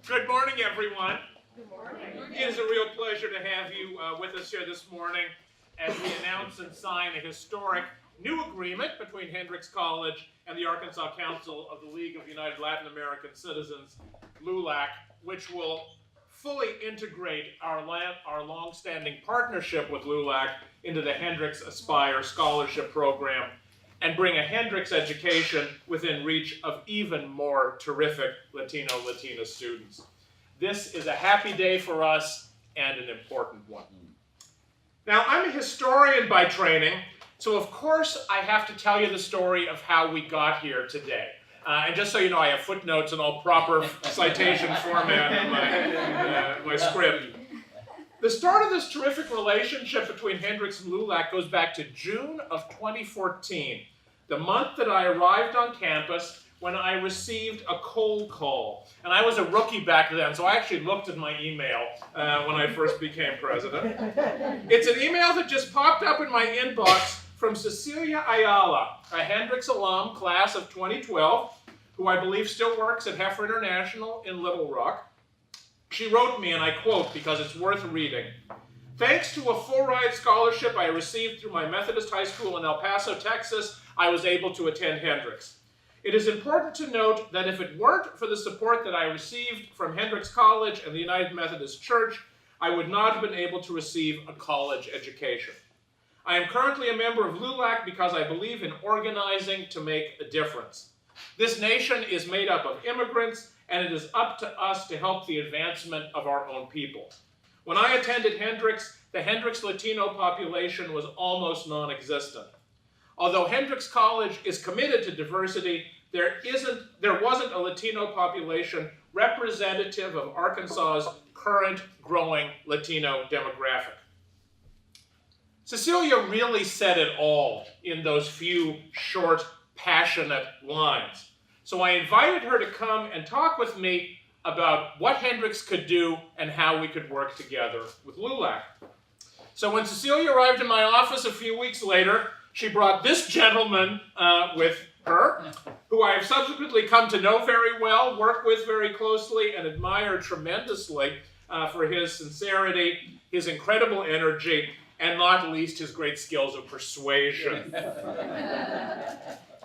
Good morning, everyone. Good morning. It is a real pleasure to have you with us here this morning as we announce and sign a historic new agreement between Hendrix College and the Arkansas Council of the League of United Latin American Citizens, LULAC, which will fully integrate our long-standing partnership with LULAC into the Hendrix Aspire Scholarship Program and bring a Hendrix education within reach of even more terrific Latino and Latina students. This is a happy day for us and an important one. Now, I'm a historian by training, so of course I have to tell you the story of how we got here today. And just so you know, I have footnotes and all proper citation format in my script. The start of this terrific relationship between Hendrix and LULAC goes back to June of 2014, the month that I arrived on campus when I received a cold call. And I was a rookie back then, so I actually looked at my email when I first became president. It's an email that just popped up in my inbox from Cecilia Ayala, a Hendrix alum, class of 2012, who I believe still works at Heifer International in Little Rock. She wrote me, and I quote because it's worth reading, "Thanks to a full-ride scholarship I received through my Methodist high school in El Paso, Texas, I was able to attend Hendrix. It is important to note that if it weren't for the support that I received from Hendrix College and the United Methodist Church, I would not have been able to receive a college education. I am currently a member of LULAC because I believe in organizing to make a difference. This nation is made up of immigrants, and it is up to us to help the advancement of our own people. When I attended Hendrix, the Hendrix Latino population was almost non-existent. Although Hendrix College is committed to diversity, there wasn't a Latino population representative of Arkansas's current growing Latino demographic." Cecilia really said it all in those few short, passionate lines. So I invited her to come and talk with me about what Hendrix could do and how we could work together with LULAC. So when Cecilia arrived in my office a few weeks later, she brought this gentleman with her, who I have subsequently come to know very well, work with very closely, and admire tremendously for his sincerity, his incredible energy, and not least his great skills of persuasion.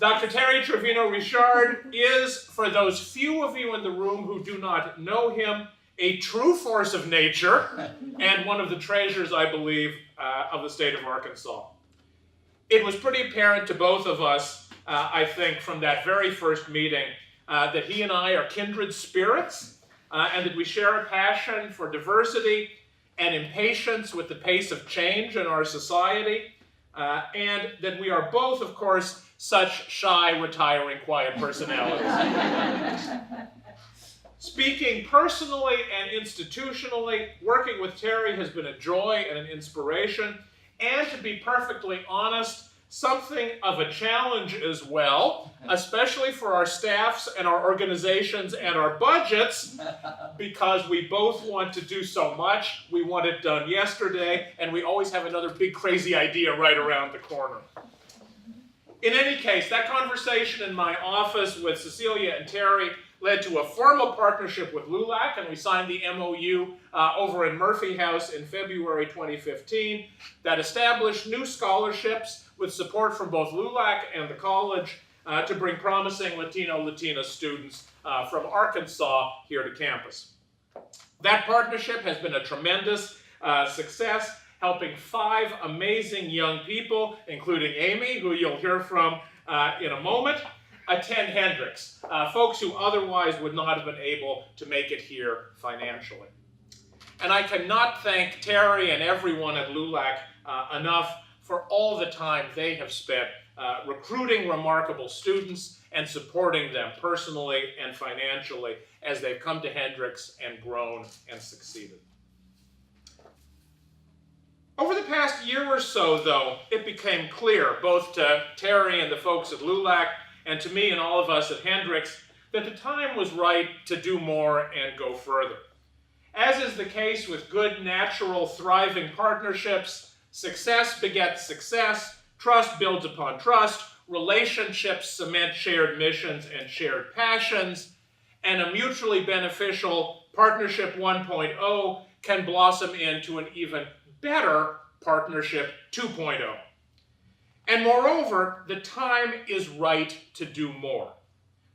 Dr. Terry Trevino-Richard is, for those few of you in the room who do not know him, a true force of nature and one of the treasures, I believe, of the state of Arkansas. It was pretty apparent to both of us, I think, from that very first meeting, that he and I are kindred spirits, and that we share a passion for diversity and impatience with the pace of change in our society, and that we are both, of course, such shy, retiring, quiet personalities. Speaking personally and institutionally, working with Terry has been a joy and an inspiration, and to be perfectly honest, something of a challenge as well, especially for our staffs and our organizations and our budgets, because we both want to do so much. We want it done yesterday, and we always have another big crazy idea right around the corner. In any case, that conversation in my office with Cecilia and Terry led to a formal partnership with LULAC, and we signed the MOU over in Murphy House in February 2015 that established new scholarships with support from both LULAC and the college to bring promising Latino-Latina students from Arkansas here to campus. That partnership has been a tremendous success, helping 5 amazing young people, including Amy, who you'll hear from in a moment, attend Hendrix, folks who otherwise would not have been able to make it here financially. And I cannot thank Terry and everyone at LULAC enough for all the time they have spent recruiting remarkable students and supporting them personally and financially as they've come to Hendrix and grown and succeeded. Over the past year or so, though, it became clear, both to Terry and the folks at LULAC, and to me and all of us at Hendrix, that the time was right to do more and go further. As is the case with good, natural, thriving partnerships, success begets success, trust builds upon trust, relationships cement shared missions and shared passions, and a mutually beneficial Partnership 1.0 can blossom into an even better Partnership 2.0. And moreover, the time is right to do more,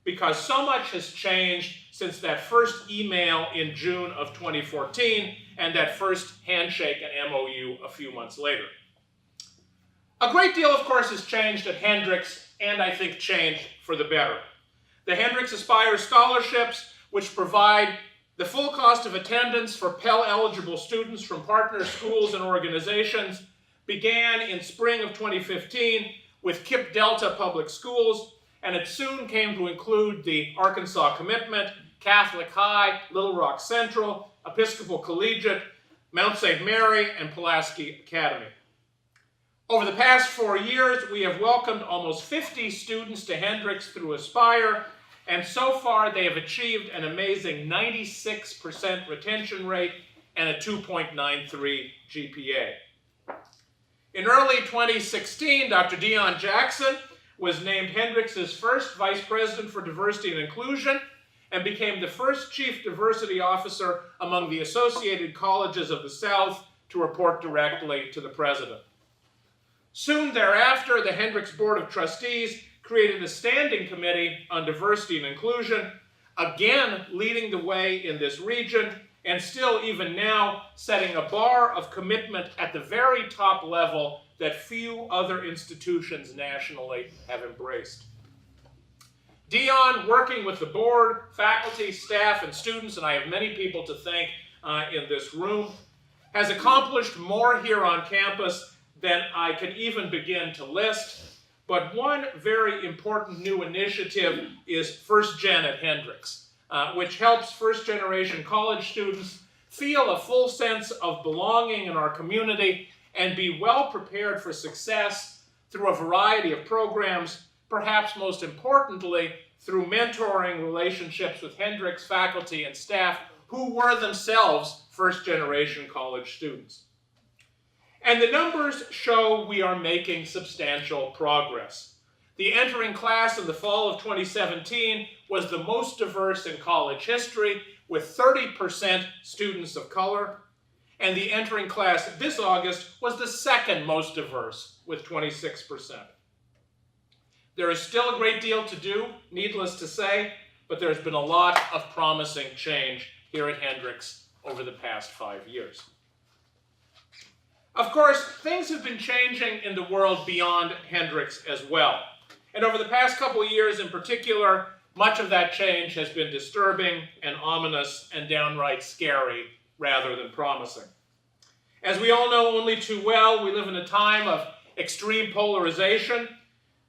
because so much has changed since that first email in June of 2014 and that first handshake and MOU a few months later. A great deal, of course, has changed at Hendrix, and I think changed for the better. The Hendrix Aspire Scholarships, which provide the full cost of attendance for Pell-eligible students from partner schools and organizations, began in spring of 2015 with KIPP Delta Public Schools, and it soon came to include the Arkansas Commitment, Catholic High, Little Rock Central, Episcopal Collegiate, Mount St. Mary, and Pulaski Academy. Over the past 4 years, we have welcomed almost 50 students to Hendrix through Aspire, and so far they have achieved an amazing 96% retention rate and a 2.93 GPA. In early 2016, Dr. Dion Jackson was named Hendrix's first Vice President for Diversity and Inclusion and became the first Chief Diversity Officer among the Associated Colleges of the South to report directly to the President. Soon thereafter, the Hendrix Board of Trustees created a standing committee on diversity and inclusion, again leading the way in this region, and still even now setting a bar of commitment at the very top level that few other institutions nationally have embraced. Dion, working with the board, faculty, staff, and students, and I have many people to thank in this room, has accomplished more here on campus than I can even begin to list. But one very important new initiative is First Gen at Hendrix, which helps first-generation college students feel a full sense of belonging in our community and be well prepared for success through a variety of programs, perhaps most importantly, through mentoring relationships with Hendrix faculty and staff who were themselves first-generation college students. And the numbers show we are making substantial progress. The entering class in the fall of 2017 was the most diverse in college history, with 30% students of color, and the entering class this August was the second most diverse, with 26%. There is still a great deal to do, needless to say, but there's been a lot of promising change here at Hendrix over the past 5 years. Of course, things have been changing in the world beyond Hendrix as well. And over the past couple of years in particular, much of that change has been disturbing and ominous and downright scary rather than promising. As we all know only too well, we live in a time of extreme polarization,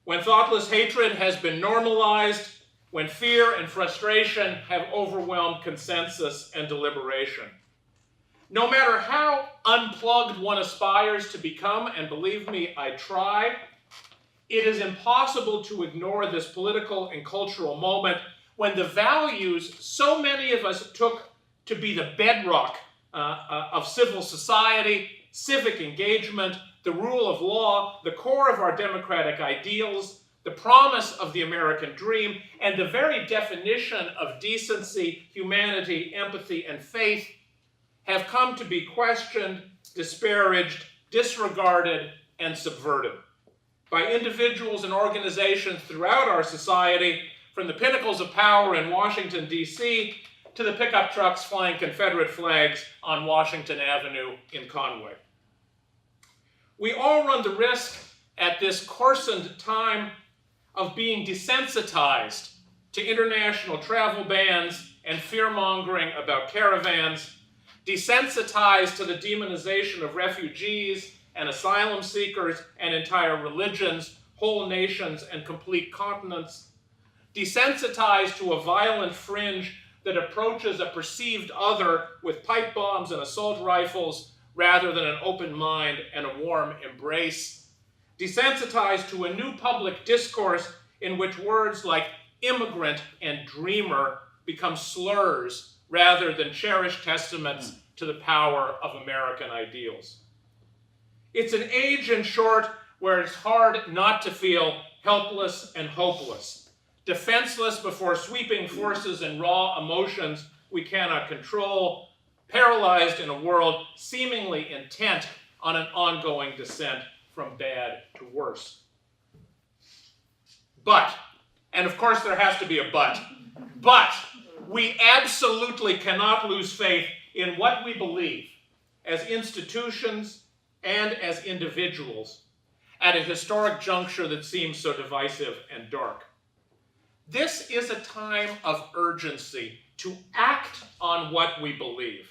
when thoughtless hatred has been normalized, when fear and frustration have overwhelmed consensus and deliberation. No matter how unplugged one aspires to become, and believe me, I try, it is impossible to ignore this political and cultural moment when the values so many of us took to be the bedrock of civil society, civic engagement, the rule of law, the core of our democratic ideals, the promise of the American dream, and the very definition of decency, humanity, empathy, and faith have come to be questioned, disparaged, disregarded, and subverted by individuals and organizations throughout our society, from the pinnacles of power in Washington, D.C., to the pickup trucks flying Confederate flags on Washington Avenue in Conway. We all run the risk at this coarsened time of being desensitized to international travel bans and fear-mongering about caravans, desensitized to the demonization of refugees and asylum seekers and entire religions, whole nations, and complete continents, desensitized to a violent fringe that approaches a perceived other with pipe bombs and assault rifles rather than an open mind and a warm embrace, desensitized to a new public discourse in which words like immigrant and dreamer become slurs rather than cherished testaments to the power of American ideals. It's an age, in short, where it's hard not to feel helpless and hopeless, defenseless before sweeping forces and raw emotions we cannot control, paralyzed in a world seemingly intent on an ongoing descent from bad to worse. But, and of course there has to be a but we absolutely cannot lose faith in what we believe as institutions and as individuals at a historic juncture that seems so divisive and dark. This is a time of urgency to act on what we believe,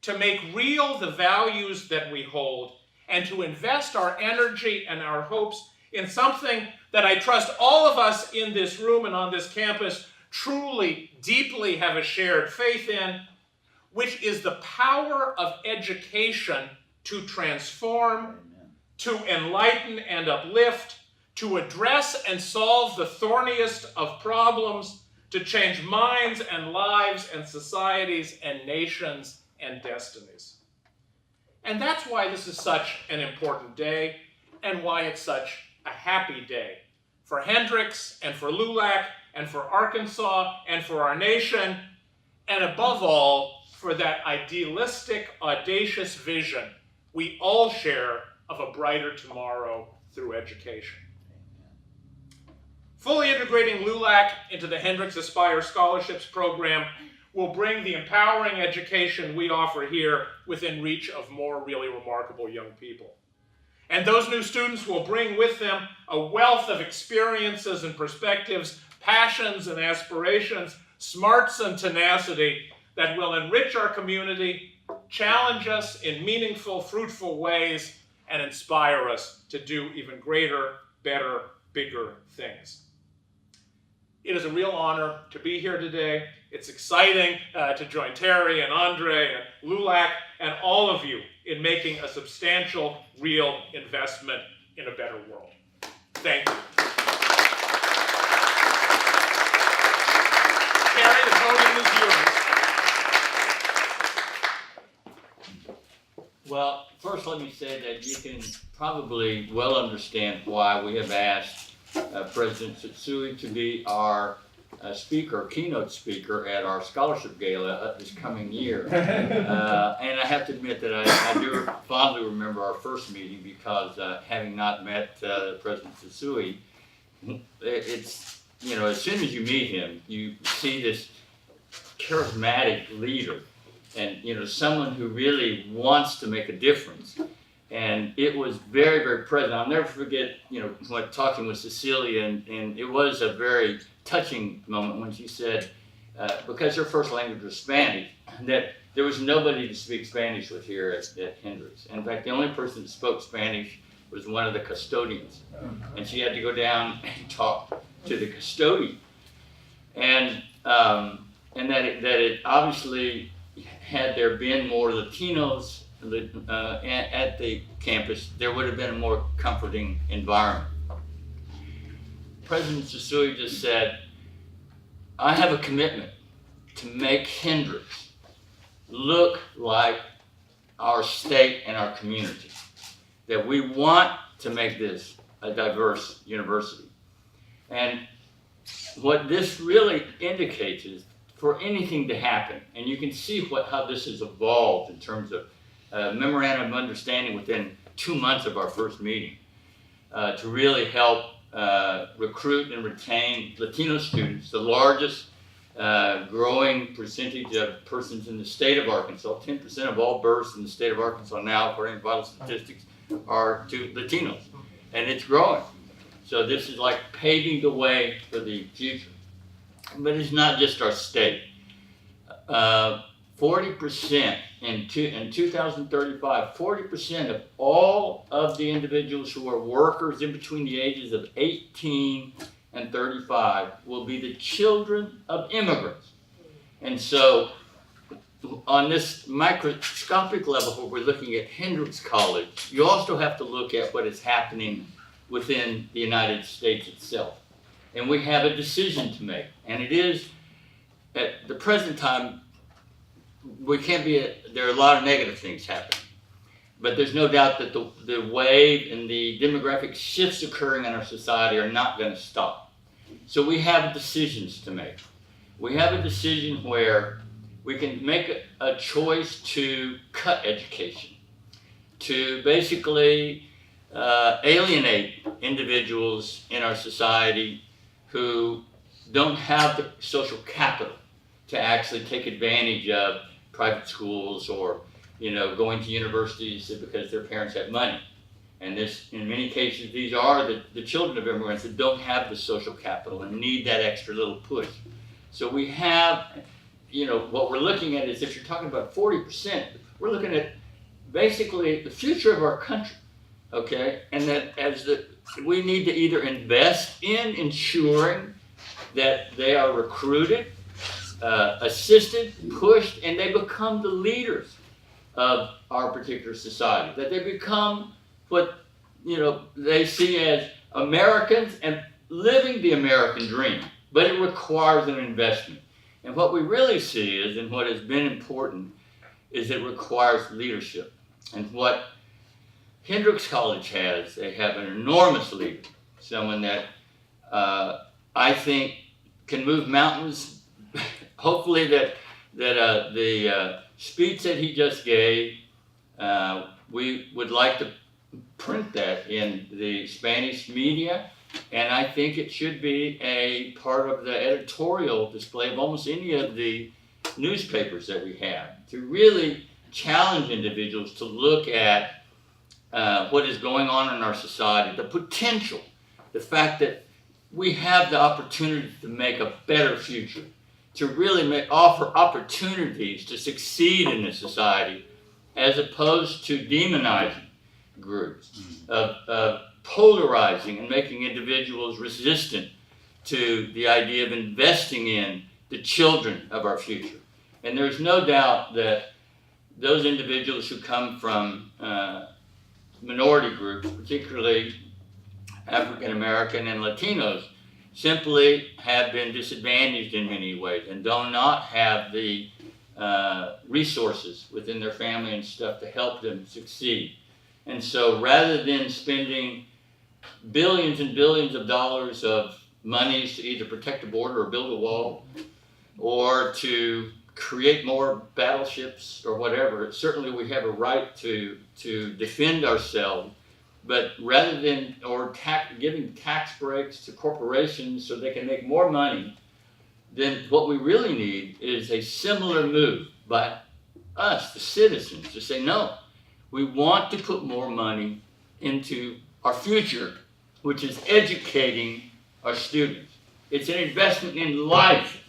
to make real the values that we hold, and to invest our energy and our hopes in something that I trust all of us in this room and on this campus truly, deeply have a shared faith in, which is the power of education to transform, to enlighten and uplift, to address and solve the thorniest of problems, to change minds and lives and societies and nations and destinies. And that's why this is such an important day and why it's such a happy day for Hendrix and for LULAC and for Arkansas and for our nation, and above all, for that idealistic, audacious vision we all share of a brighter tomorrow through education. Fully integrating LULAC into the Hendrix Aspire Scholarships Program will bring the empowering education we offer here within reach of more really remarkable young people. And those new students will bring with them a wealth of experiences and perspectives, passions and aspirations, smarts and tenacity that will enrich our community, challenge us in meaningful, fruitful ways, and inspire us to do even greater, better, bigger things. It is a real honor to be here today. It's exciting to join Terry and Andre and LULAC and all of you in making a substantial, real investment in a better world. Thank you. Terry, the podium is yours. Well, first let me say that you can probably well understand why we have asked President Tsutsui to be our keynote speaker at our scholarship gala this coming year. And I have to admit that I do fondly remember our first meeting because having not met President Tsutsui, it's, you know, as soon as you meet him, you see this charismatic leader and, you know, someone who really wants to make a difference. And it was very, very present. I'll never forget, you know, when talking with Cecilia, and it was a very touching moment when she said, because her first language was Spanish, that there was nobody to speak Spanish with here at Hendrix. In fact, the only person that spoke Spanish was one of the custodians. And she had to go down and talk to the custodian. And that it obviously, had there been more Latinos at the campus, there would have been a more comforting environment. President Tsutsui just said, I have a commitment to make Hendrix look like our state and our community, that we want to make this a diverse university. And what this really indicates is for anything to happen, and you can see how this has evolved in terms of memorandum of understanding within 2 months of our first meeting, to really help recruit and retain Latino students, the largest growing percentage of persons in the state of Arkansas. 10% of all births in the state of Arkansas now, according to vital statistics, are to Latinos, and it's growing. So this is like paving the way for the future. But it's not just our state. 40% in 2035, 40% of all of the individuals who are workers in between the ages of 18 and 35 will be the children of immigrants. And so on this microscopic level where we're looking at Hendrix College, you also have to look at what is happening within the United States itself. And we have a decision to make. And it is, at the present time, there are a lot of negative things happening. But there's no doubt that the wave and the demographic shifts occurring in our society are not going to stop. So we have decisions to make. We have a decision where we can make a choice to cut education, to basically alienate individuals in our society who don't have the social capital to actually take advantage of private schools or, going to universities because their parents have money. And this, in many cases, these are the children of immigrants that don't have the social capital and need that extra little push. So we have, what we're looking at is, if you're talking about 40%, we're looking at basically the future of our country, okay? And that we need to either invest in ensuring that they are recruited, assisted, pushed, and they become the leaders of our particular society, that they become what they see as Americans and living the American dream. But it requires an investment. And what we really see is, and what has been important, is it requires leadership. And what Hendrix College has, they have an enormous leader, someone that I think can move mountains. Hopefully that the speech that he just gave, we would like to print that in the Spanish media, and I think it should be a part of the editorial display of almost any of the newspapers that we have, to really challenge individuals to look at what is going on in our society, the potential, the fact that we have the opportunity to make a better future, to really offer opportunities to succeed in this society, as opposed to demonizing groups, of polarizing and making individuals resistant to the idea of investing in the children of our future. And there's no doubt that those individuals who come from minority groups, particularly African American and Latinos, simply have been disadvantaged in many ways and do not have the resources within their family and stuff to help them succeed. And so rather than spending billions and billions of dollars of monies to either protect the border or build a wall or to create more battleships or whatever, certainly we have a right to defend ourselves. But rather than, giving tax breaks to corporations so they can make more money, then what we really need is a similar move by us, the citizens, to say, no, we want to put more money into our future, which is educating our students. It's an investment in life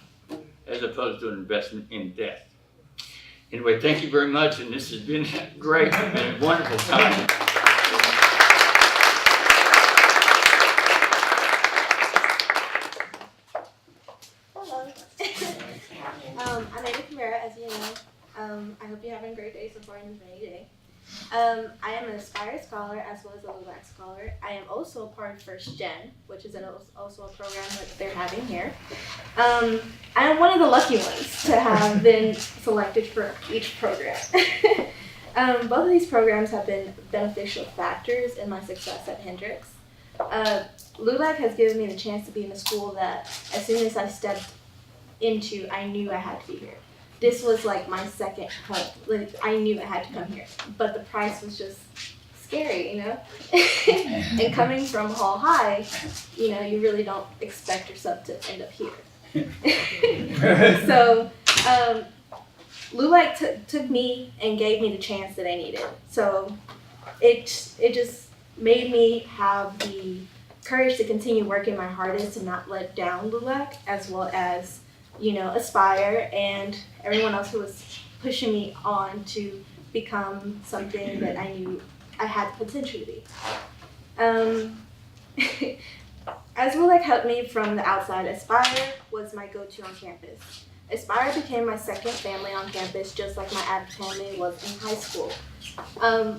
as opposed to an investment in death. Anyway, thank you very much, and this has been great and a wonderful time. I hope you're having a great day so far in this rainy day. I am an Aspire Scholar as well as a LULAC Scholar. I am also a part of First Gen, which is also a program that they're having here. I am one of the lucky ones to have been selected for each program. Both of these programs have been beneficial factors in my success at Hendrix. LULAC has given me the chance to be in a school that as soon as I stepped into, I knew I had to be here. This was like my second home. Like, I knew I had to come here, but the price was just scary, And coming from Hall High, you really don't expect yourself to end up here. So LULAC took me and gave me the chance that I needed. So it just made me have the courage to continue working my hardest to not let down LULAC, as well as Aspire and everyone else who was pushing me on to become something that I knew I had the potential to be. As LULAC helped me from the outside, Aspire was my go-to on campus. Aspire became my second family on campus, just like my AVID family was in high school.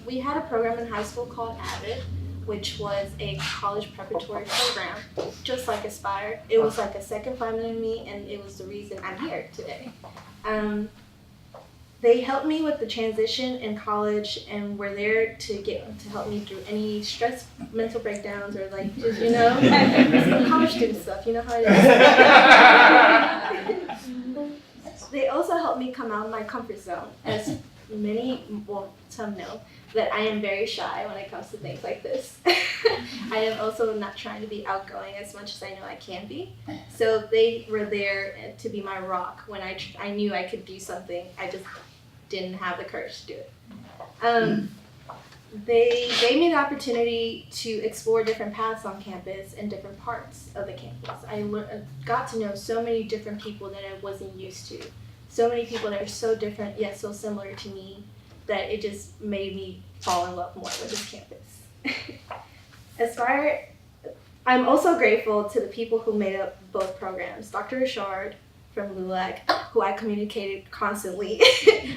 We had a program in high school called AVID, which was a college preparatory program, just like Aspire. It was like a second family to me, and it was the reason I'm here today. They helped me with the transition in college and were there to help me through any stress, mental breakdowns, or some college student stuff. You know how it is. They also helped me come out of my comfort zone, as many, well, some know, that I am very shy when it comes to things like this. I am also not trying to be outgoing as much as I know I can be. So they were there to be my rock when I knew I could do something. I just didn't have the courage to do it. They gave me the opportunity to explore different paths on campus and different parts of the campus. I got to know so many different people that I wasn't used to. So many people that are so different yet so similar to me that it just made me fall in love more with this campus. Aspire, I'm also grateful to the people who made up both programs. Dr. Richard from LULAC, who I communicated constantly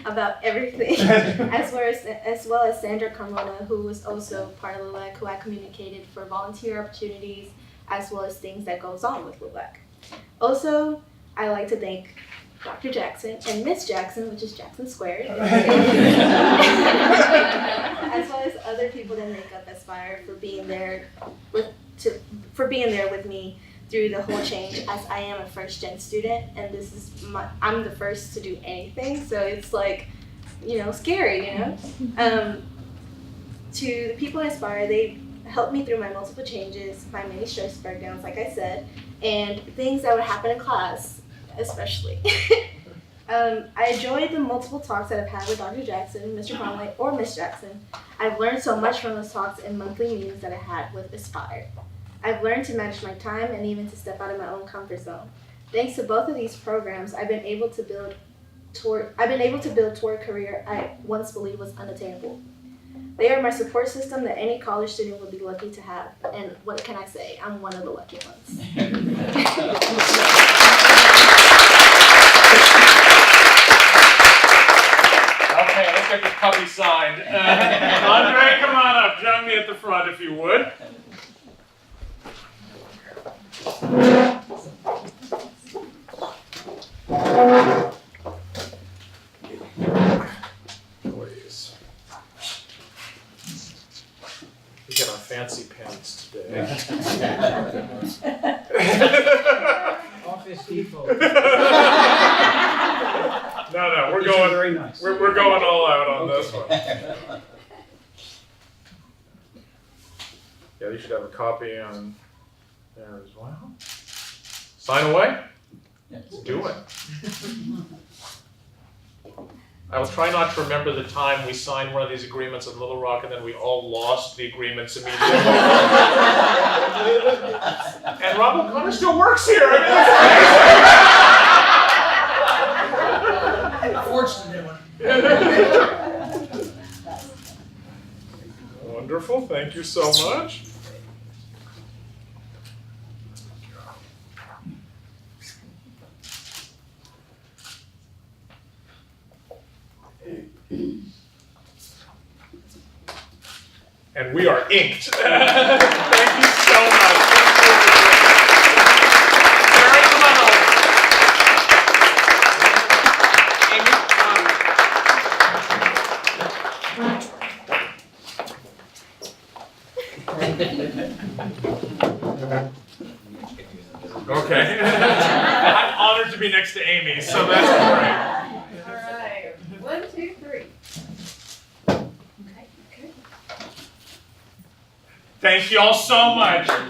about everything, as well as Sandra Carmona, who was also part of LULAC, who I communicated for volunteer opportunities, as well as things that goes on with LULAC. Also, I like to thank Dr. Jackson and Miss Jackson, which is Jackson Squared, as well as other people that make up Aspire for being there with me through the whole change, as I am a first-gen student, and I'm the first to do anything, so it's like, scary, To the people at Aspire, they helped me through my multiple changes, my many stress breakdowns, like I said, and things that would happen in class, especially. I enjoyed the multiple talks that I've had with Dr. Jackson, Mr. Conway, or Miss Jackson. I've learned so much from those talks and monthly meetings that I had with Aspire. I've learned to manage my time and even to step out of my own comfort zone. Thanks to both of these programs, I've been able to build toward a career I once believed was unattainable. They are my support system that any college student would be lucky to have, and what can I say? I'm one of the lucky ones. Okay, let's get this puppy signed. Andre, come on up. Join me at the front if you would. Please. We got our fancy pens today. Office Depot. No, we're These are going. very nice. We're going all out on this one. Yeah, you should have a copy on there as well. Sign away. Let's do it. I will try not to remember the time we signed one of these agreements in Little Rock and then we all lost the agreements immediately. And Rob O'Connor still works here. I mean, Fortunate one. wonderful, thank you so much. And we are inked. Thank you so much. Very well. Okay. I'm honored to be next to Amy, so that's great. All right. 1, 2, 3. Okay. Thank you all so much. Very